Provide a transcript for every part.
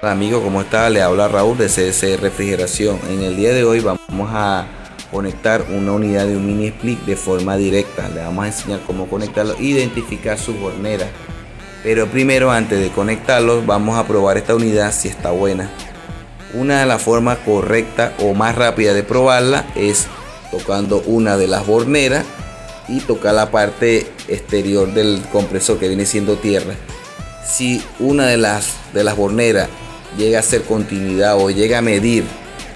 Hola amigo, ¿cómo está? Le habla Raúl de CDC Refrigeración. En el día de hoy vamos a conectar una unidad de un mini split de forma directa. Le vamos a enseñar cómo conectarlo e identificar sus horneras. Pero primero, antes de conectarlo, vamos a probar esta unidad si está buena. Una de las formas correctas o más rápida de probarla es tocando una de las horneras y tocar la parte exterior del compresor que viene siendo tierra. Si una de las borneras llega a hacer continuidad o llega a medir,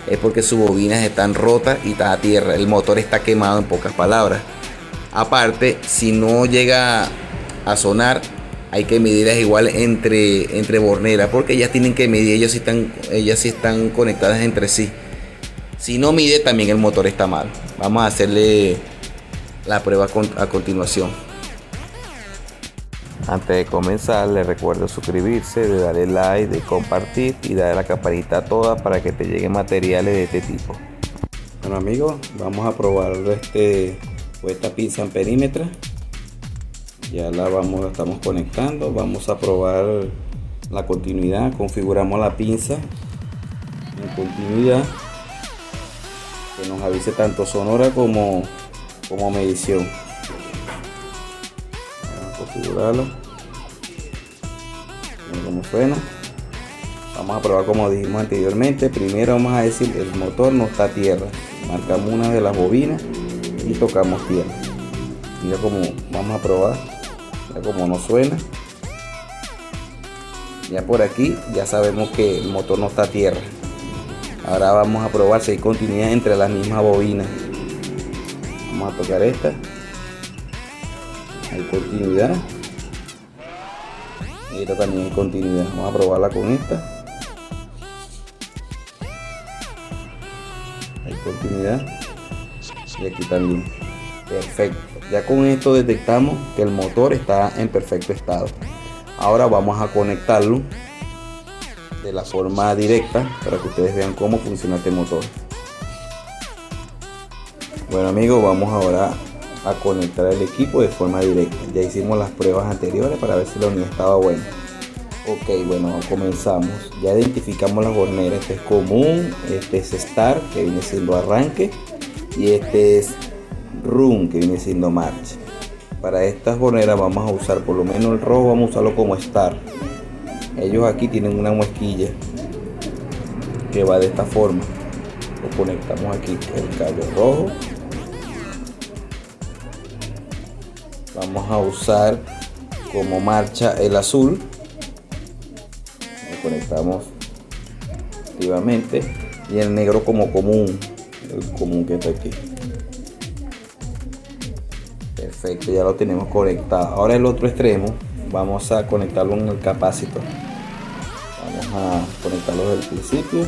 es porque sus bobinas están rotas y está a tierra, el motor está quemado, en pocas palabras. Aparte, si no llega a sonar, hay que medirlas igual entre borneras, porque ellas tienen que medir, ellas sí están conectadas entre sí. Si no mide, también el motor está mal. Vamos a hacerle la prueba a continuación. Antes de comenzar, les recuerdo suscribirse, de darle like, de compartir y darle la campanita a todas para que te lleguen materiales de este tipo. Bueno amigos, vamos a probar esta pinza en perímetro. Ya la estamos conectando. Vamos a probar la continuidad. Configuramos la pinza en continuidad, que nos avise tanto sonora como medición. Vamos a configurarlo. Miren cómo suena. Vamos a probar como dijimos anteriormente. Primero vamos a decir el motor no está a tierra. Marcamos una de las bobinas y tocamos tierra. Mira cómo vamos a probar. Mira cómo no suena. Ya por aquí ya sabemos que el motor no está a tierra. Ahora vamos a probar si hay continuidad entre las mismas bobinas. Vamos a tocar esta. Hay continuidad. Y esta también hay continuidad. Vamos a probarla con esta. Hay continuidad. Y aquí también. Perfecto. Ya con esto detectamos que el motor está en perfecto estado. Ahora vamos a conectarlo de la forma directa para que ustedes vean cómo funciona este motor. Bueno amigos, vamos ahora a conectar el equipo de forma directa. Ya hicimos las pruebas anteriores para ver si la unidad estaba buena. Ok, bueno, comenzamos. Ya identificamos las horneras. Este es común, este es Start, que viene siendo arranque, y este es Run, que viene siendo marcha. Para estas horneras vamos a usar, por lo menos el rojo vamos a usarlo como Start. Ellos aquí tienen una muesquilla que va de esta forma. Lo conectamos aquí, el cable rojo. Vamos a usar como marcha el azul. Lo conectamos activamente. Y el negro como común. El común que está aquí. Perfecto, ya lo tenemos conectado. Ahora el otro extremo vamos a conectarlo en el capacitor. Vamos a conectarlo desde el principio.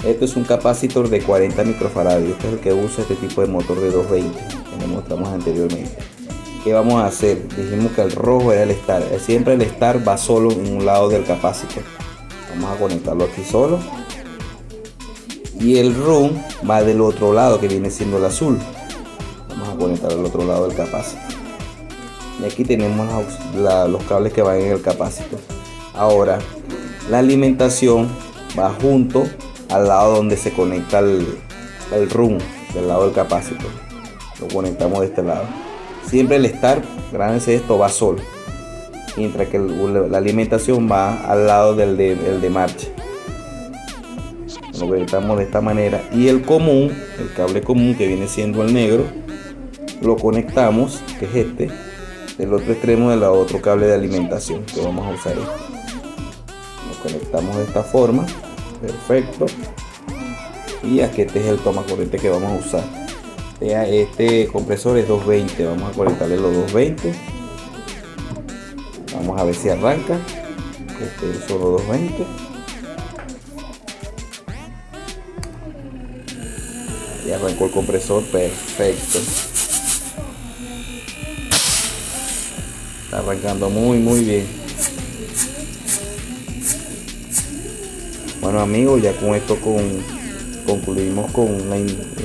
Este es un capacitor de 40 microfaradios. Este es el que usa este tipo de motor de 220 que le mostramos anteriormente. ¿Qué vamos a hacer? Dijimos que el rojo era el Start. Siempre el Start va solo en un lado del capacitor. Vamos a conectarlo aquí solo. Y el Run va del otro lado, que viene siendo el azul. Vamos a conectar al otro lado del capacitor. Y aquí tenemos los cables que van en el capacitor. Ahora, la alimentación va junto al lado donde se conecta el Run, del lado del capacitor. Lo conectamos de este lado. Siempre el Start, grábense esto, va solo, mientras que la alimentación va al lado del de marcha. Lo conectamos de esta manera. Y el común, el cable común, que viene siendo el negro, lo conectamos, que es este, del otro extremo del otro cable de alimentación, que vamos a usar este. Lo conectamos de esta forma. Perfecto. Y aquí este es el toma corriente que vamos a usar. Este compresor es 220. Vamos a conectarle los 220. Vamos a ver si arranca. Este es solo 220. Y arrancó el compresor. Perfecto. Está arrancando muy bien. Bueno amigos, ya con esto concluimos con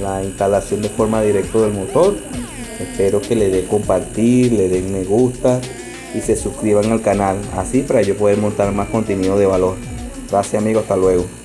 la instalación de forma directa del motor. Espero que le den compartir, le den me gusta y se suscriban al canal, así para yo poder montar más contenido de valor. Gracias amigos, hasta luego.